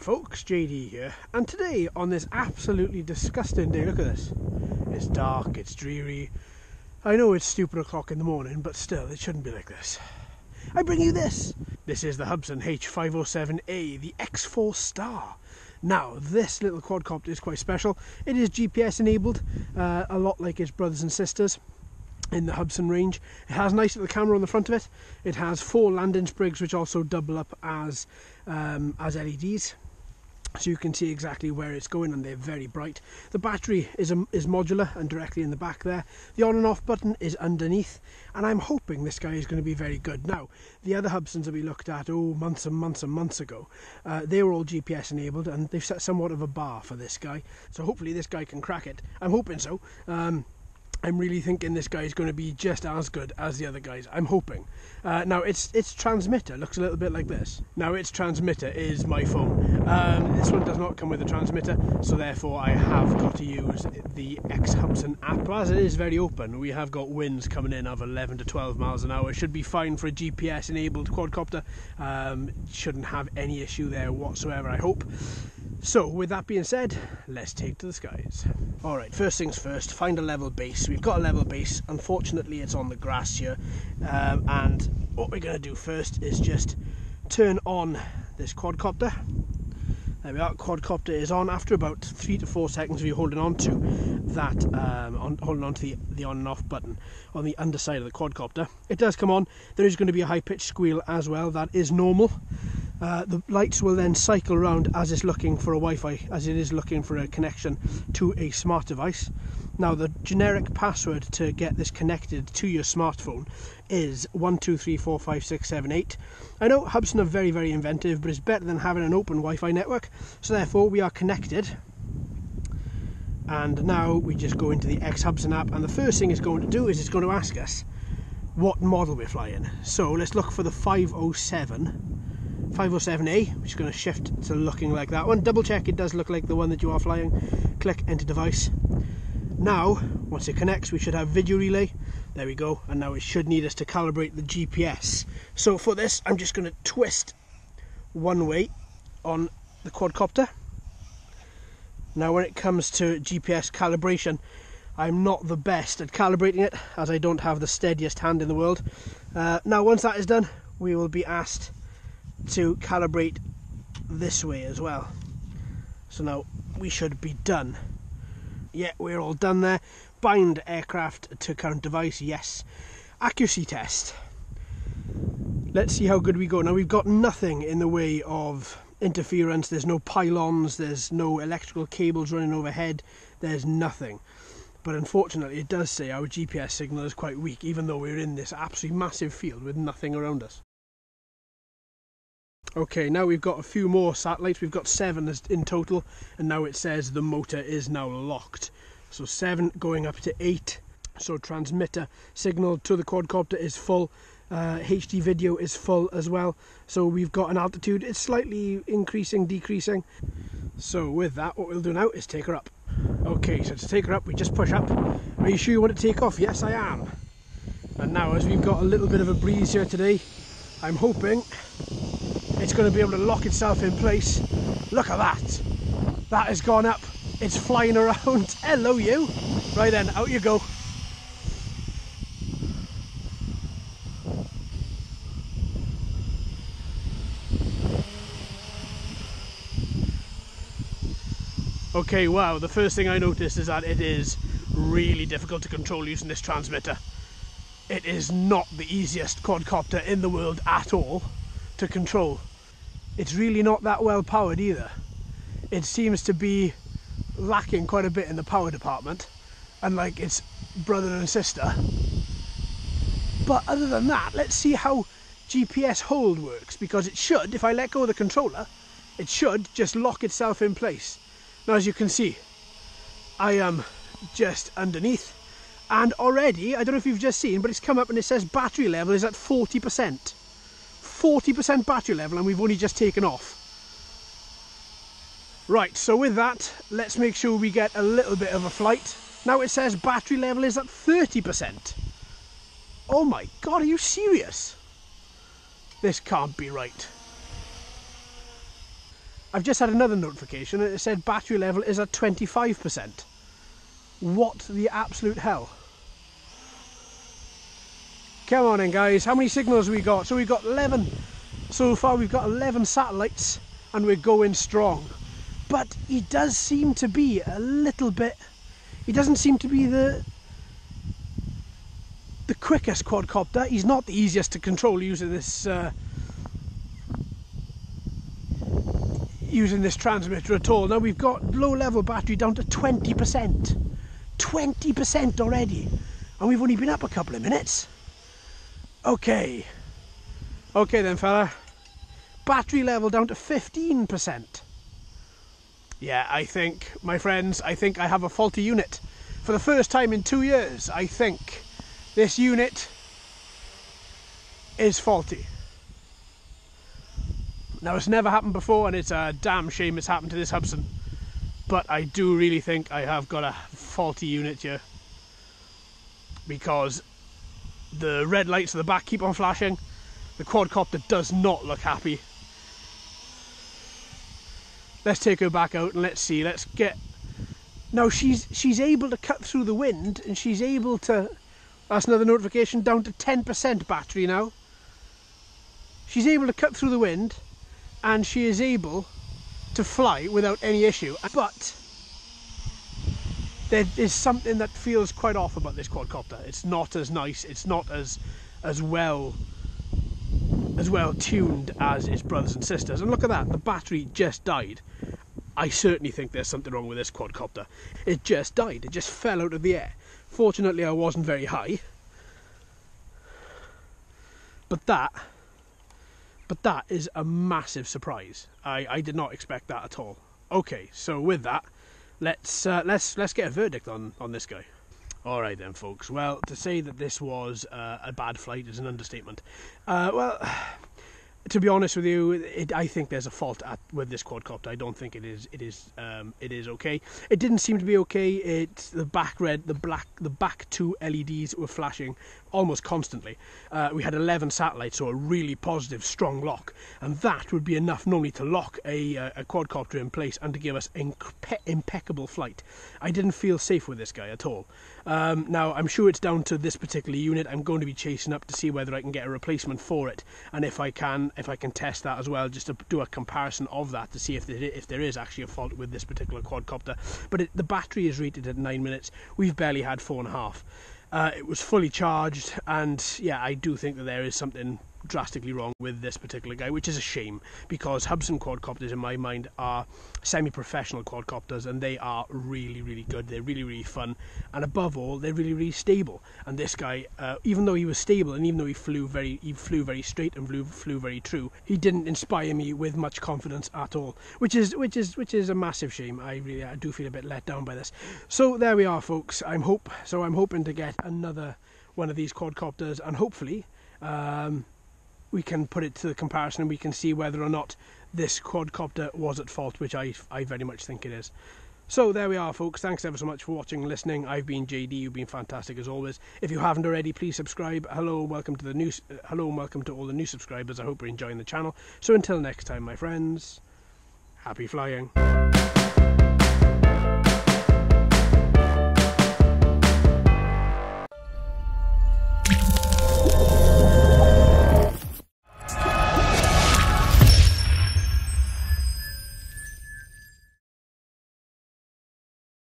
folks, JD here, and today on this absolutely disgusting day, look at this, it's dark, it's dreary, I know it's stupid o'clock in the morning, but still, it shouldn't be like this. I bring you this! This is the Hubsan H507A, the X4 Star. Now, this little quadcopter is quite special. It is GPS enabled, a lot like its brothers and sisters in the Hubsan range. It has a nice little camera on the front of it. It has 4 landing sprigs which also double up as LEDs, so you can see exactly where it's going, and they're very bright. The battery is modular and directly in the back there. The on and off button is underneath, and I'm hoping this guy is going to be very good. Now, the other Hubsans that we looked at months and months and months ago, they were all GPS enabled, and they've set somewhat of a bar for this guy, so hopefully this guy can crack it. I'm hoping so. I'm really thinking this guy is going to be just as good as the other guys. I'm hoping. Now, its transmitter looks a little bit like this. Now, its transmitter is my phone. This one does not come with a transmitter, so therefore I have got to use the Hubsan app. As it is very open, we have got winds coming in of 11 to 12 miles an hour. It should be fine for a GPS-enabled quadcopter. Shouldn't have any issue there whatsoever, I hope. So, with that being said, let's take to the skies. Alright, first things first, find a level base. We've got a level base. Unfortunately, it's on the grass here. And what we're going to do first is just turn on this quadcopter. There we are, quadcopter is on after about 3 to 4 seconds of you holding on to that, holding on to the on and off button on the underside of the quadcopter. It does come on. There is going to be a high-pitched squeal as well. That is normal. The lights will then cycle around as it's looking for a Wi-Fi, as it is looking for a connection to a smart device. Now, the generic password to get this connected to your smartphone is 12345678. I know Hubsan are very, very inventive, but it's better than having an open Wi-Fi network. So therefore, we are connected. And now we just go into the Hubsan app, and the first thing it's going to do is it's going to ask us what model we're flying. So let's look for the 507A, which is going to shift to looking like that one. Double check it does look like the one that you are flying. Click enter device. Now, once it connects, we should have video relay. There we go. And now it should need us to calibrate the GPS. So for this, I'm just going to twist one way on the quadcopter. Now, when it comes to GPS calibration, I'm not the best at calibrating it, as I don't have the steadiest hand in the world. Now, once that is done, we will be asked to calibrate this way as well. So now we should be done. Yeah, we're all done there. Bind aircraft to current device, yes. Accuracy test. Let's see how good we go. Now, we've got nothing in the way of interference. There's no pylons, there's no electrical cables running overhead, there's nothing. But unfortunately, it does say our GPS signal is quite weak, even though we're in this absolutely massive field with nothing around us. Okay, now we've got a few more satellites. We've got 7 in total, and now it says the motor is now locked. So 7 going up to 8. So transmitter signal to the quadcopter is full. HD video is full as well. So we've got an altitude. It's slightly increasing, decreasing. So with that, what we'll do now is take her up. Okay, so to take her up, we just push up. Are you sure you want to take off? Yes, I am. And now, as we've got a little bit of a breeze here today, I'm hoping it's going to be able to lock itself in place. Look at that. That has gone up. It's flying around. Hello, you. Right then, out you go. Okay, wow, the first thing I noticed is that it is really difficult to control using this transmitter. It is not the easiest quadcopter in the world at all to control. It's really not that well powered either. It seems to be lacking quite a bit in the power department, unlike its brother and sister. But other than that, let's see how GPS hold works, because it should, if I let go of the controller, it should just lock itself in place. Now, as you can see, I am just underneath, and already, I don't know if you've just seen, but it's come up and it says battery level is at 40%. 40% battery level, and we've only just taken off. Right, so with that, let's make sure we get a little bit of a flight. Now it says battery level is at 30%. Oh my god, are you serious? This can't be right. I've just had another notification and it said battery level is at 25%. What the absolute hell? Come on in guys, how many signals have we got? So we've got 11. So far we've got 11 satellites and we're going strong. But he does seem to be a little bit... He doesn't seem to be the quickest quadcopter. He's not the easiest to control using this transmitter at all. Now we've got low level battery down to 20%. 20% already. And we've only been up a couple of minutes. Okay. Okay then fella. Battery level down to 15%. Yeah, I think, my friends, I think I have a faulty unit. For the first time in 2 years, I think this unit is faulty. Now, it's never happened before, and it's a damn shame it's happened to this Hubsan. But I do really think I have got a faulty unit here. Because the red lights at the back keep on flashing. The quadcopter does not look happy. Let's take her back out and let's see. Let's get... Now she's able to cut through the wind, and she's able to... That's another notification, down to 10% battery now. She's able to cut through the wind, and she is able to fly without any issue. But there is something that feels quite off about this quadcopter. It's not as nice. It's not as well tuned as its brothers and sisters. And look at that, the battery just died. I certainly think there's something wrong with this quadcopter. It just died, it just fell out of the air. Fortunately I wasn't very high. But that is a massive surprise. I did not expect that at all. Okay, so with that, let's get a verdict on this guy. Alright then folks, well, to say that this was a bad flight is an understatement. Well, to be honest with you, I think there's a fault with this quadcopter. I don't think it is okay. It didn't seem to be okay. The back two LEDs were flashing almost constantly. We had 11 satellites, so a really positive, strong lock, and that would be enough normally to lock a quadcopter in place and to give us impeccable flight. I didn't feel safe with this guy at all. Now, I'm sure it's down to this particular unit. I'm going to be chasing up to see whether I can get a replacement for it, and if I can test that as well, just to do a comparison of that to see if there is actually a fault with this particular quadcopter. But the battery is rated at 9 minutes. We've barely had 4.5. It was fully charged, and yeah, I do think that there is something drastically wrong with this particular guy, which is a shame, because Hubsan quadcopters in my mind are semi-professional quadcopters, and they are really, really good. They're really, really fun, and above all, they're really, really stable. And this guy, even though he was stable, and even though he flew very straight and flew very true, he didn't inspire me with much confidence at all, which is a massive shame. I do feel a bit let down by this. So there we are, folks. I'm hoping to get another one of these quadcopters, and hopefully we can put it to the comparison and we can see whether or not this quadcopter was at fault, which I very much think it is. So there we are, folks. Thanks ever so much for watching and listening. I've been JD. You've been fantastic as always. If you haven't already, please subscribe. Hello and welcome to all the new subscribers. I hope you're enjoying the channel. So until next time, my friends, happy flying.